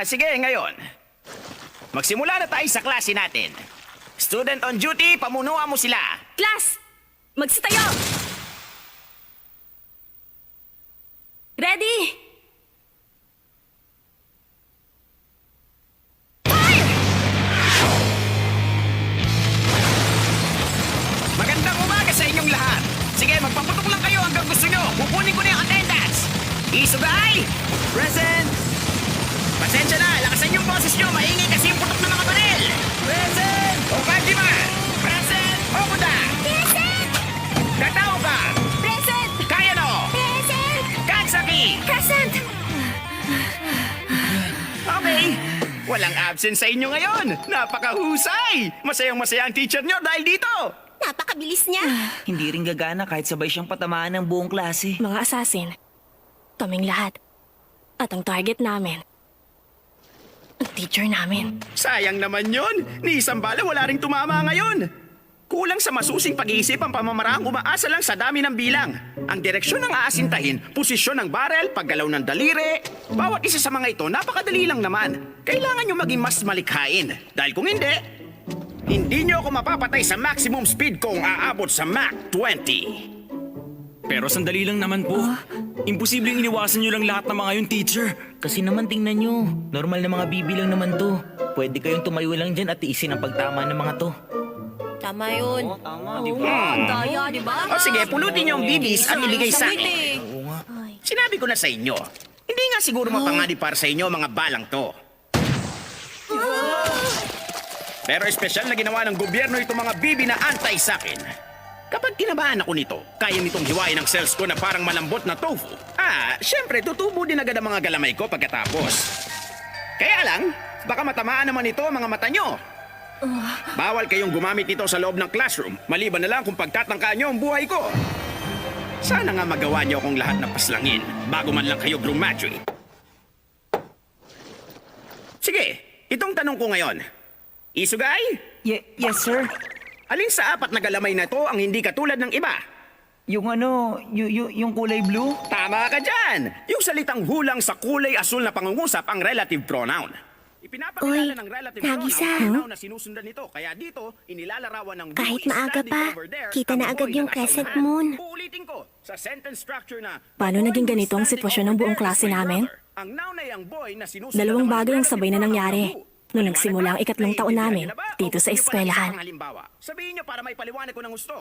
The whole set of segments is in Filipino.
Sige, ngayon. Magsimula na tayo sa klase natin. Student on duty, pamunuan mo sila. Class! Magsitayo! Ready? Magandang umaga sa inyong lahat. Sige, magpaputok lang kayo hanggang gusto nyo. Kukunin ko na yung attendance. Isugay! Present! Pasensya na, lakasan yung boses nyo. Maingay kasi yung putok ng mga baril. Present! O Kajima! Present! Okuda! Present! Katao ka! Present! Kayano! Present! Katsaki! Present! Okay. Walang absent sa inyo ngayon. Napakahusay! Masayang-masaya ang teacher nyo dahil dito. Napakabilis niya. Hindi rin gagana kahit sabay siyang patamaan ng buong klase. Mga assassin, kaming lahat. At ang target namin, ang teacher namin. Sayang naman yun. Ni isang bala wala ring tumama ngayon. Kulang sa masusing pag-iisip ang pamamaraang umaasa lang sa dami ng bilang. Ang direksyon ng aasintahin, posisyon ng barel, paggalaw ng daliri. Bawat isa sa mga ito, napakadali lang naman. Kailangan nyo maging mas malikhain. Dahil kung hindi nyo ako mapapatay sa maximum speed kung aabot sa Mach 20. Pero sandali lang naman po. Imposibleng iniwasan niyo lang lahat ng mga yun, teacher. Kasi naman tingnan nyo, normal na mga bibi lang naman to. Pwede kayong tumayo lang dyan at tiisin ang pagtama ng mga to. Tama yun. Tama, di Ang daya, di ba? O sige, pulutin nyo ang bibis at ibigay sa akin. Oo nga. Sinabi ko na sa inyo, hindi nga siguro mapanganib para sa inyo mga balang to. Pero espesyal na ginawa ng gobyerno itong mga bibi na antay sa akin. Kapag kinabahan ako nito, kaya nitong hiwain ang cells ko na parang malambot na tofu. Syempre, tutubo din agad ang mga galamay ko pagkatapos. Kaya lang, baka matamaan naman ito ang mga mata nyo. Bawal kayong gumamit nito sa loob ng classroom, maliban na lang kung pagtatangkaan nyo ang buhay ko. Sana nga magawa niyo akong lahat na paslangin bago man lang kayo graduate. Sige, itong tanong ko ngayon. Isugay? Yes, sir. Alin sa apat na galamay na to ang hindi katulad ng iba? Yung yung kulay blue? Tama ka dyan! Yung salitang hulang sa kulay asul na pangungusap ang relative pronoun. Ipinapakilala ng relative Nagisa, pronoun ang huh? pronoun na sinusundan nito. Kaya dito, inilalarawan ng blue Kahit is maaga standing pa, over there, kita ang na agad boy yung na crescent nasa moon. Uulitin ko, sa sentence structure na... Paano the boy naging who's ganito ang standing sitwasyon ng over buong there is klase my namin? brother. Ang noun ay ang boy na sinusundan Dalawang naman ng bagay ang relative sabay na pronoun nangyari blue. nung nagsimula ang ikatlong taon namin Naiintindihan niyo na ba? dito O sa gusto niyo pa ng eskwelahan. isang halimbawa? Sabihin niyo para may paliwanag ko ng gusto.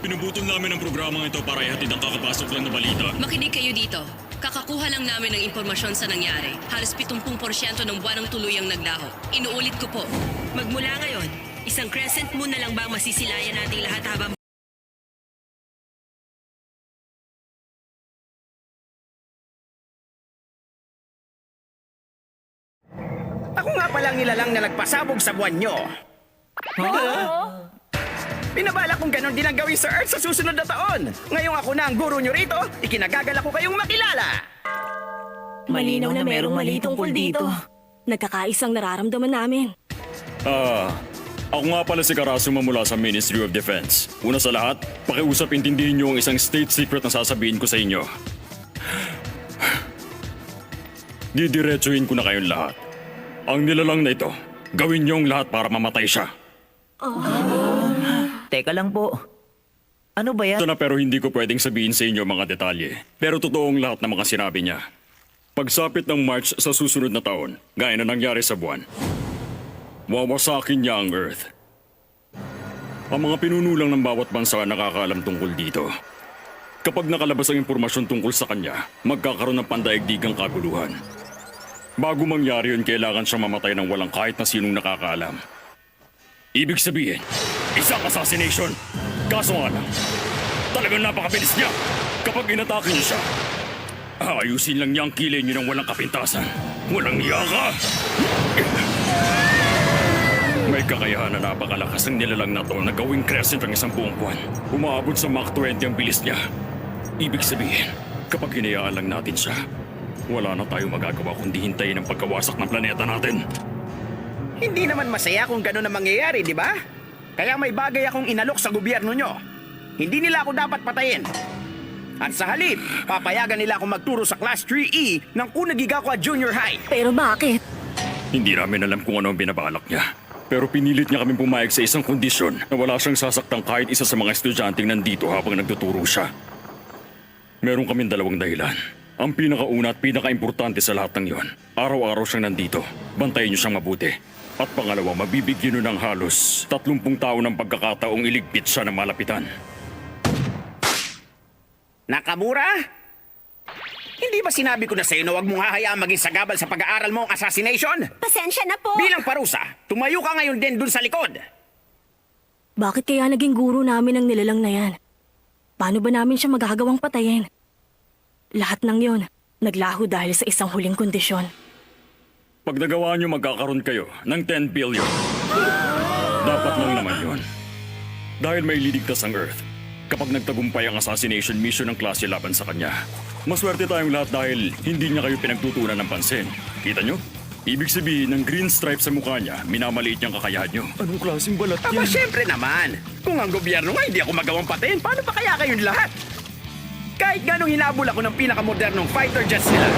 Pinubutol namin ang programang ito para ihatid ang kakapasok lang na balita. Makinig kayo dito. Kakakuha lang namin ng impormasyon sa nangyari. Halos 70% ng buwan ang tuluyang naglaho. Inuulit ko po. Magmula ngayon, isang crescent moon na lang ba ang masisilayan nating lahat habang... Ako nga palang nilalang na nagpasabog sa buwan nyo. Pinabala kong ganon din ang gawin sa Earth sa susunod na taon. Ngayong ako na ang guro nyo rito, ikinagagala ko kayong makilala. Malinaw na merong mali tungkol dito. Nagkakaisang nararamdaman namin. Ako nga pala si Karasuma mula sa Ministry of Defense. Una sa lahat, pakiusap intindihin niyo ang isang state secret na sasabihin ko sa inyo. Didiretsuhin ko na kayong lahat. Ang nilalang na ito, gawin niyong lahat para mamatay siya. Teka lang po. Ano ba yan? Ito na pero hindi ko pwedeng sabihin sa inyo mga detalye. Pero totoong lahat ng mga sinabi niya. Pagsapit ng March sa susunod na taon, gaya na nangyari sa buwan, wawasakin niya ang Earth. Ang mga pinunulang ng bawat bansa nakakaalam tungkol dito. Kapag nakalabas ang impormasyon tungkol sa kanya, magkakaroon ng pandaigdigang kaguluhan. Bago mangyari yun, kailangan siyang mamatay ng walang kahit na sinong nakakaalam. Ibig sabihin, isang assassination. Kaso nga lang, talagang napakabilis niya. Kapag inatake niyo siya, ayusin lang niya ang kilay niyo ng walang kapintasan. Walang niya ka! May kakayahan na napakalakas ang nilalang na to na gawing crescent ang isang buong buwan. Umaabot sa Mach 20 ang bilis niya. Ibig sabihin, kapag hinayaan lang natin siya, Wala na tayong magagawa kundi hintayin ang pagkawasak ng planeta natin. Hindi naman masaya kung gano'n ang mangyayari, di ba? Kaya may bagay akong inalok sa gobyerno nyo. Hindi nila ako dapat patayin. At sa halip, papayagan nila akong magturo sa Class 3E ng Unagigakwa Junior High. Pero bakit? Hindi namin alam kung ano ang binabalak niya. Pero pinilit niya kami pumayag sa isang kondisyon na wala siyang sasaktang kahit isa sa mga estudyanteng nandito habang nagtuturo siya. Meron kaming dalawang dahilan. Ang pinakauna at pinakaimportante sa lahat ng iyon, araw-araw siyang nandito. Bantayan niyo siyang mabuti. At pangalawa, mabibigyan niyo ng halos 30 taon ng pagkakataong iligpit siya ng malapitan. Nakamura? Hindi ba sinabi ko na sa'yo na huwag mong hahayaang maging sagabal sa pag-aaral mo ang assassination? Pasensya na po. Bilang parusa, tumayo ka ngayon din dun sa likod. Bakit kaya naging guro namin ang nilalang na yan? Paano ba namin siya magagawang patayin? Lahat ng yon, naglaho dahil sa isang huling kondisyon. Pag nagawa niyo, magkakaroon kayo ng 10 billion. Dapat lang naman yun. Dahil may liligtas ang Earth kapag nagtagumpay ang assassination mission ng klase laban sa kanya. Maswerte tayong lahat dahil hindi niya kayo pinagtutunan ng pansin. Kita niyo? Ibig sabihin ng green stripe sa mukha niya, minamaliit niyang kakayahan niyo. Anong klaseng balat Aba, syempre naman. Kung ang gobyerno nga hindi ako magawang patayin, paano pa kaya kayong lahat? Kahit ganong hinabol ako ng pinakamodernong fighter jets nila.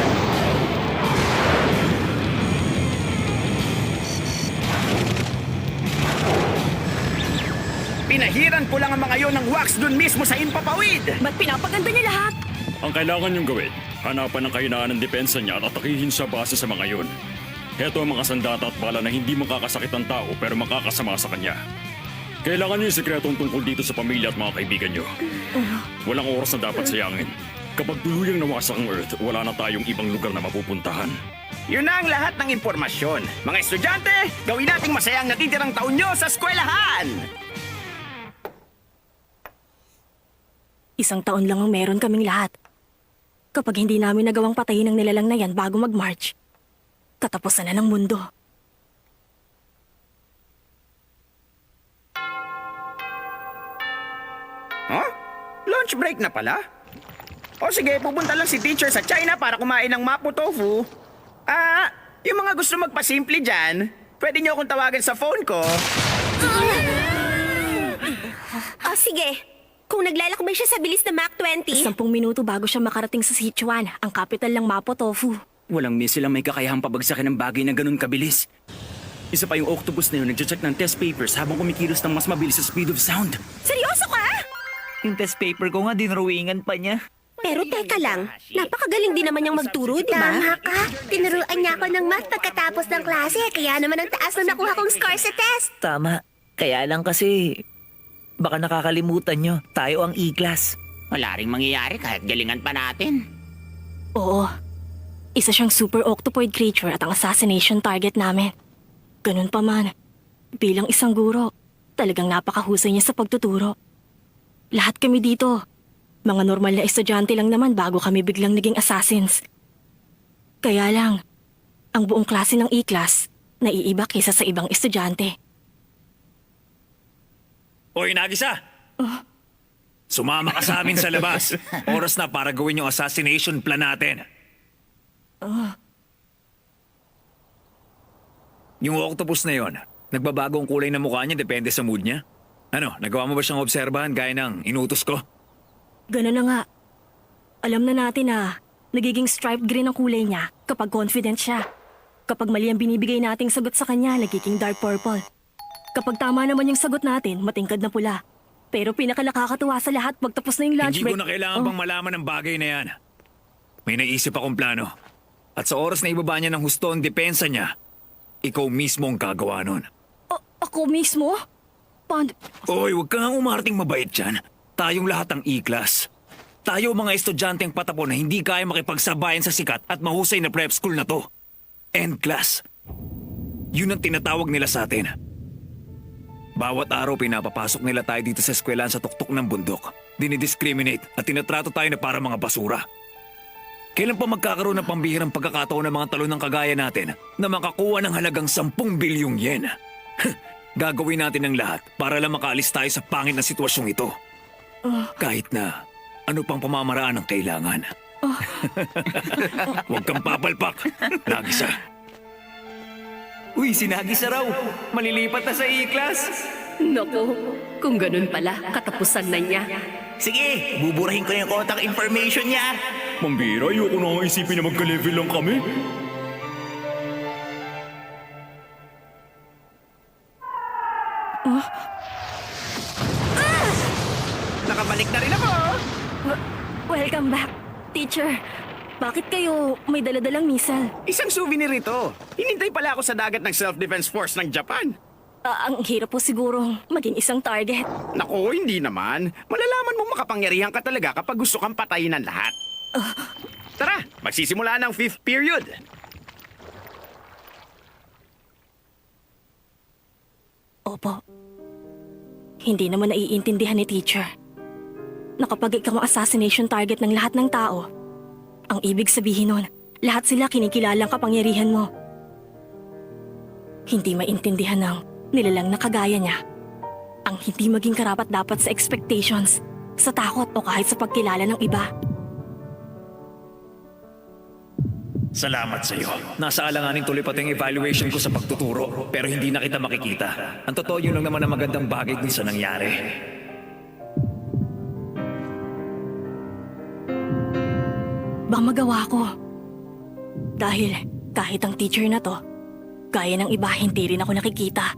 Pinahiran ko lang ang mga yon ng wax dun mismo sa impapawid. Ba't pinapaganda niya lahat? Ang kailangan niyong gawin, hanapan ang kahinaan ng depensa niya at atakihin siya base sa mga yon. Heto ang mga sandata at bala na hindi makakasakit ang tao pero makakasama sa kanya. Kailangan niyo yung sekretong tungkol dito sa pamilya at mga kaibigan niyo. Walang oras na dapat sayangin. Kapag tuluyang nawasak ang Earth, wala na tayong ibang lugar na mapupuntahan. Yun na ang lahat ng impormasyon. Mga estudyante, gawin nating masaya ang natitirang taon nyo sa eskwelahan! Isang taon lang ang meron kaming lahat. Kapag hindi namin nagawang patayin ang nilalang na yan bago mag-march, katapusan na ng mundo. Huh? Lunch break na pala? O sige, pupunta lang si teacher sa China para kumain ng mapo tofu. Yung mga gusto magpasimple dyan, pwede niyo akong tawagan sa phone ko. O sige, kung naglalakbay siya sa bilis na Mach 20, 10 minuto bago siya makarating sa Sichuan, ang capital ng Mapo Tofu. Walang miss silang may kakayahang pabagsakin ng bagay na ganun kabilis. Isa pa yung octopus na yun nagche-check ng test papers habang kumikilos ng mas mabilis sa speed of sound. seryoso ka? Yung test paper ko nga, dinrawingan pa niya. Pero teka lang, napakagaling din naman niyang magturo, di ba? Tama ka. Tinuruan niya ako ng math pagkatapos ng klase, kaya naman ang taas na nakuha kong score sa test. Tama. Kaya lang kasi, baka nakakalimutan nyo, tayo ang E-class. Wala ring mangyayari kahit galingan pa natin. Oo. Isa siyang super octopoid creature at ang assassination target namin. Ganun pa man, bilang isang guro, talagang napakahusay niya sa pagtuturo. Lahat kami dito, mga normal na estudyante lang naman bago kami biglang naging assassins. Kaya lang, ang buong klase ng E-class, naiiba kaysa sa ibang estudyante. Hoy, Nagisa! Sumama ka sa amin sa labas. Oras na para gawin yung assassination plan natin. Yung octopus na yon, nagbabago ang kulay ng mukha niya depende sa mood niya. Ano, nagawa mo ba siyang obserbahan gaya ng inutos ko? Ganun na nga. Alam na natin na nagiging striped green ang kulay niya kapag confident siya. Kapag mali ang binibigay nating sagot sa kanya, nagiging dark purple. Kapag tama naman yung sagot natin, matingkad na pula. Pero pinakanakakatuwa sa lahat, pagtapos na yung lunch Hindi break... ko na kailangan bang malaman ang bagay na yan. May naisip akong plano. At sa oras na ibaba niya ng husto ang depensa niya, ikaw mismo ang gagawa nun. Ako mismo? Oy, huwag ka nga umarting mabait dyan. Tayong lahat ang E-class. Tayo mga estudyanteng patapon na hindi kaya makipagsabayan sa sikat at mahusay na prep school na to. End class. Yun ang tinatawag nila sa atin. Bawat araw pinapapasok nila tayo dito sa eskwelahan sa tuktok ng bundok. Dinidiscriminate at tinatrato tayo na para mga basura. Kailan pa magkakaroon ng pambihirang pagkakataon ng mga talon ng kagaya natin na makakuha ng halagang 10 bilyong yen? Gagawin natin ang lahat para lang makaalis tayo sa pangit na sitwasyong ito. Kahit na ano pang pamamaraan ang kailangan. Huwag kang papalpak. Nagisa. Uy, si Nagisa raw. Malilipat na sa E-class. Naku, kung ganun pala, katapusan na niya. Sige, buburahin ko yung contact information niya. Mambira, ayoko na nga isipin na magka-level lang kami. Nakabalik na rin ako. Welcome back, teacher. Bakit kayo may daladalang missile? Isang souvenir ito. Hinintay pala ako sa dagat ng Self-Defense Force ng Japan. Ang hirap po sigurong maging isang target. Naku, hindi naman. Malalaman mong makapangyarihan ka talaga kapag gusto kang patayin ng lahat. Tara, magsisimula ng 5th period. Opo. Hindi naman naiintindihan ni teacher na kapag ikaw ang assassination target ng lahat ng tao, ang ibig sabihin nun, lahat sila kinikilalang kapangyarihan mo. Hindi maintindihan ng nilalang na kagaya niya ang hindi maging karapat-dapat sa expectations, sa takot o kahit sa pagkilala ng iba. Salamat sa iyo. Nasa alanganin tuloy pati yung evaluation ko sa pagtuturo, pero hindi na kita makikita. Ang totoo yun lang naman ang magandang bagay dun sa nangyari. Bang magawa ko. Dahil kahit ang teacher na to, gaya ng iba, hindi rin ako nakikita.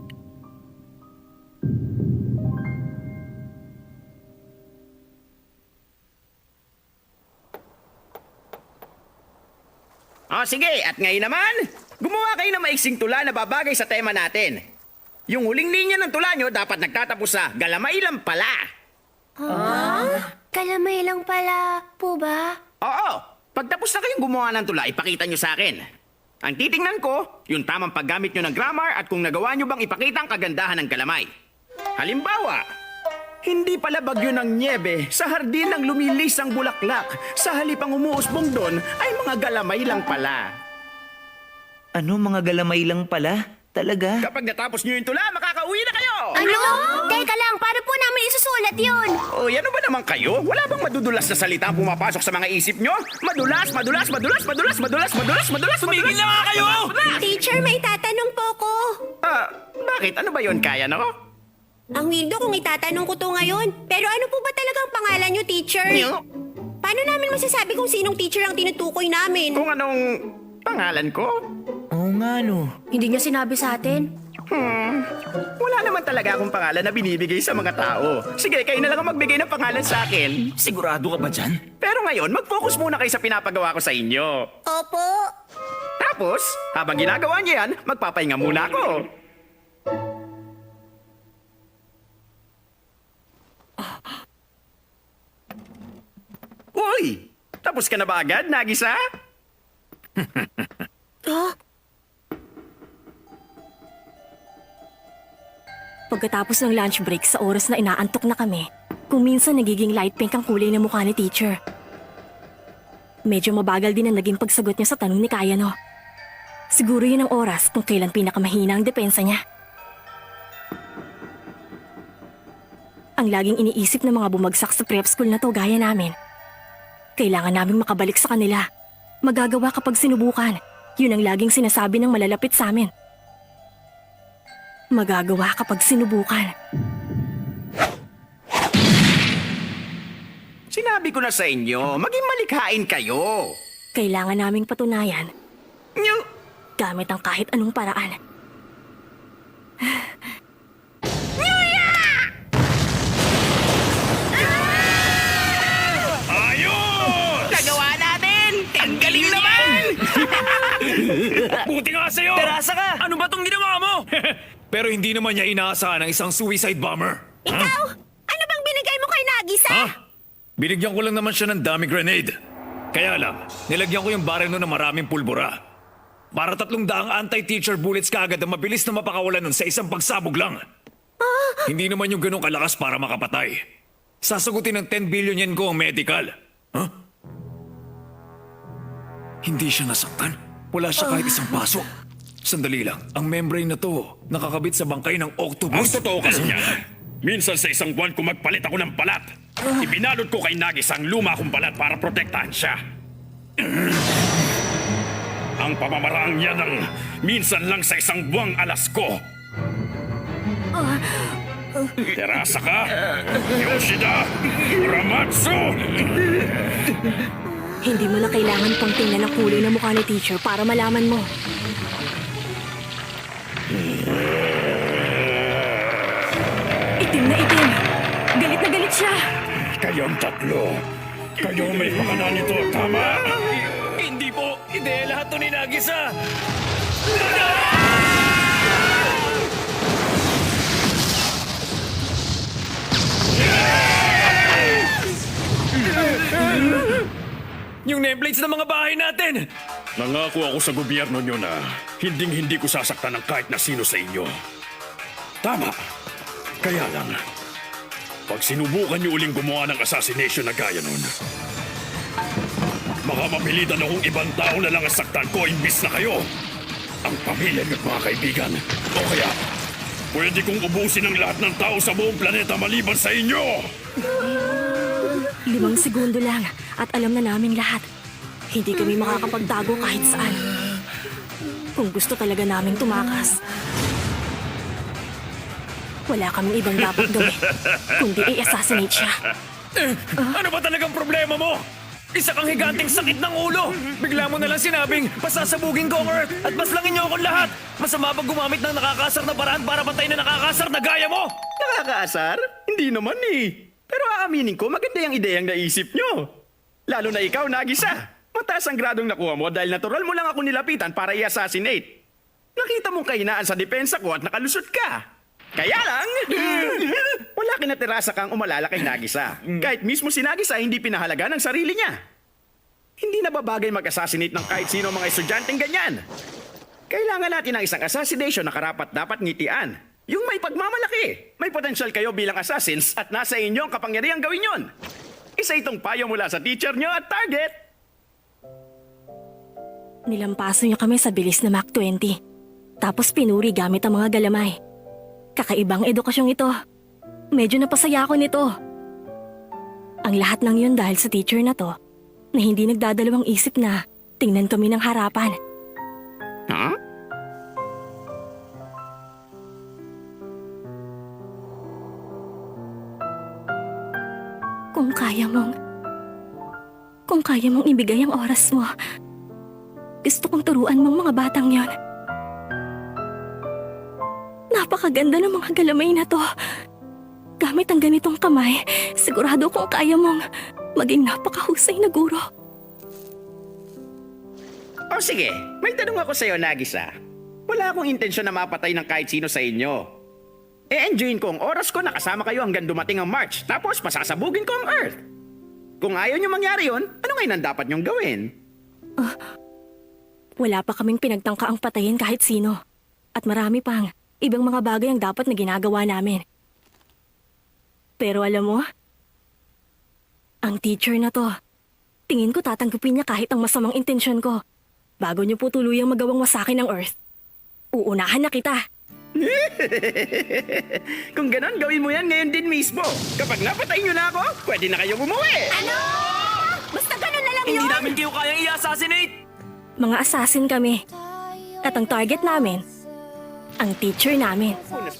O sige, at ngayon naman, gumawa kayo ng maiksing tula na babagay sa tema natin. Yung huling linya ng tula nyo dapat nagtatapos sa galamay lang pala. Kalamay lang pala po ba? Oo, pagtapos na kayong gumawa ng tula, ipakita nyo sa akin. Ang titingnan ko, yung tamang paggamit nyo ng grammar at kung nagawa nyo bang ipakita ang kagandahan ng galamay. Halimbawa, hindi pala bagyo ng niebe, sa hardin ng lumilis ang bulaklak, sa halip ang umuusbong doon ay mga galamay lang pala. Ano, mga galamay lang pala? Talaga? Kapag natapos nyo yung tula, makakauwi na kayo! Ano? Teka lang, paano po namin isusulat yun? O, ano ba naman kayo? Wala bang madudulas na salita ang pumapasok sa mga isip nyo? Madulas, madulas, madulas, madulas, madulas, madulas, madulas, Tumigil na nga kayo! Teacher, may tatanong po ko. Bakit? Ano ba yon kaya, no? Ang wildo kung itatanong ko to ngayon. Pero ano po ba talagang pangalan nyo, teacher? Nyo? Paano namin masasabi kung sinong teacher ang tinutukoy namin? Kung anong pangalan ko? Oo nga, no. Hindi niya sinabi sa atin. Wala naman talaga akong pangalan na binibigay sa mga tao. Sige, kayo na lang ang magbigay ng pangalan sa akin. Sigurado ka ba dyan? Pero ngayon, mag-focus muna kayo sa pinapagawa ko sa inyo. Opo. Tapos, habang ginagawa niyo yan, magpapahinga muna ako. Uy! Tapos ka na ba agad, Nagisa? Pagkatapos ng lunch break sa oras na inaantok na kami, kung minsan nagiging light pink ang kulay ng mukha ni teacher. Medyo mabagal din ang naging pagsagot niya sa tanong ni Kayano. Siguro yun ang oras kung kailan pinakamahina ang depensa niya. Ang laging iniisip ng mga bumagsak sa prep school na to gaya namin. Kailangan naming makabalik sa kanila. Magagawa kapag sinubukan. Yun ang laging sinasabi ng malalapit sa amin. Magagawa kapag sinubukan. Sinabi ko na sa inyo, maging malikhain kayo. Kailangan naming patunayan Nyo! gamit ang kahit anong paraan. Nagawa natin! Ang galing naman! Buti nga sa'yo! Terasa ka! Ano ba tong ginawa mo? Pero hindi naman niya inaasahan ang isang suicide bomber. Ikaw? Ano bang binigay mo kay Nagisa? Ha? Binigyan ko lang naman siya ng dummy grenade. Kaya lang, nilagyan ko yung baril nun ng maraming pulbura. Para 300 anti-teacher bullets kaagad na mabilis na mapakawalan nun sa isang pagsabog lang. Hindi naman yung ganong kalakas para makapatay. Sasagutin ng 10 billion yen ko ang medical. Huh? Hindi siya nasaktan. Wala siya kahit isang paso. Sandali lang, ang membrane na to nakakabit sa bangkay ng Ang octopus. totoo kasi niya, minsan sa isang buwan kung magpalit ako ng balat, ibinalot ko kay Nagis ang luma kong balat para protektahan siya. Ang pamamaraang yan ang minsan lang sa isang buwang alas ko. Terasa ka, Yoshida Uramatsu! Hindi mo na kailangan pang tingnan ang kulay ng mukha ni teacher para malaman mo. Itim na itim. Galit na galit siya. Kayong tatlo, kayo may pakana nito, tama? Hindi po! Ideya lahat to ni Nagisa! Yung nameplates ng mga bahay natin! Nangako ako sa gobyerno nyo na hinding-hindi ko sasaktan ng kahit na sino sa inyo. Tama. Kaya lang, pag sinubukan nyo uling gumawa ng assassination na gaya nun, baka mapilitan akong ibang tao na lang ang saktan ko imbis na kayo. Ang pamilya nyo at mga kaibigan. O kaya, pwede kong ubusin ang lahat ng tao sa buong planeta maliban sa inyo. 5 segundo lang at alam na namin lahat. Hindi kami makakapagtago kahit saan. Kung gusto talaga naming tumakas, wala kaming ibang dapat gawin kundi i-assassinate siya. Ano ba talagang problema mo? Isa kang higanting sakit ng ulo! Bigla mo na lang sinabing, pasasabugin ko ang Earth at baslangin niyo akong lahat! Masama ba gumamit ng nakakasar na paraan para patayin na nakakasar na gaya mo? Nakakaasar? Hindi naman eh. Pero aaminin ko, maganda yung ideyang naisip nyo. Lalo na ikaw, Nagisa. Mataas ang gradong nakuha mo dahil natural mo lang ako nilapitan para i-assassinate. Nakita mong kahinaan sa depensa ko at nakalusot ka. Kaya lang, wala kinatirasa kang umalala kay Nagisa. Kahit mismo si Nagisa hindi pinahalaga ng sarili niya. Hindi na babagay mag-assassinate ng kahit sino mga estudyanteng ganyan. Kailangan natin ng isang assassination na karapat-dapat ngitian. Yung may pagmamalaki. May potensyal kayo bilang assassins at nasa inyo ang kapangyarihang gawin yon. Isa itong payo mula sa teacher nyo at target. Nilampaso niya kami sa bilis na Mach 20. Tapos pinuri gamit ang mga galamay. Kakaibang edukasyong ito. Medyo napasaya ako nito. Ang lahat ng yun dahil sa teacher na to, na hindi nagdadalawang isip na tingnan kami ng harapan. Huh? Kung kaya mong ibigay ang oras mo, gusto kong turuan mong mga batang yon. Napakaganda ng mga galamay na to. Gamit ang ganitong kamay, sigurado kong kaya mong maging napakahusay na guro. O sige, may tanong ako sa'yo, Nagisa. Wala akong intensyon na mapatay ng kahit sino sa inyo. E-enjoyin ko ang oras ko na kasama kayo hanggang dumating ang March, tapos pasasabugin ko ang Earth. Kung ayaw nyo mangyari yun, ano ngayon ang dapat nyong gawin? Wala pa kaming pinagtangka ang patayin kahit sino. At marami pang ibang mga bagay ang dapat na ginagawa namin. Pero alam mo, ang teacher na to, tingin ko tatanggapin niya kahit ang masamang intensyon ko. Bago niyo po tuluyang magawang wasakin ng Earth, uunahan na kita. Kung ganon, gawin mo yan ngayon din mismo. Kapag napatay nyo na ako, pwede na kayong umuwi. Ano? Basta ganun na lang Hindi yun! namin kayo kayang i-assassinate! Mga assassin kami. At ang target namin, ang teacher namin. Punas.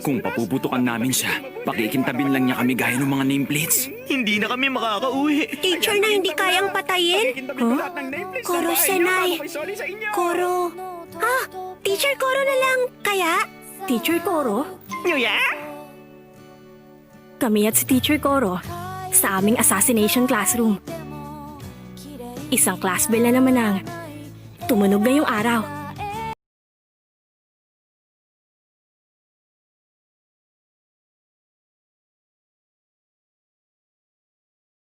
Kung papuputukan namin siya, pakikintabin lang niya kami gaya ng mga nameplates. Hindi na kami makakauwi. Teacher na hindi kayang patayin? Koro Senai. Koro. Teacher Koro na lang. Kaya? Teacher Koro? Nyuya? Kami at si Teacher Koro sa aming assassination classroom. Isang class bell na naman ang tumunog na yung araw.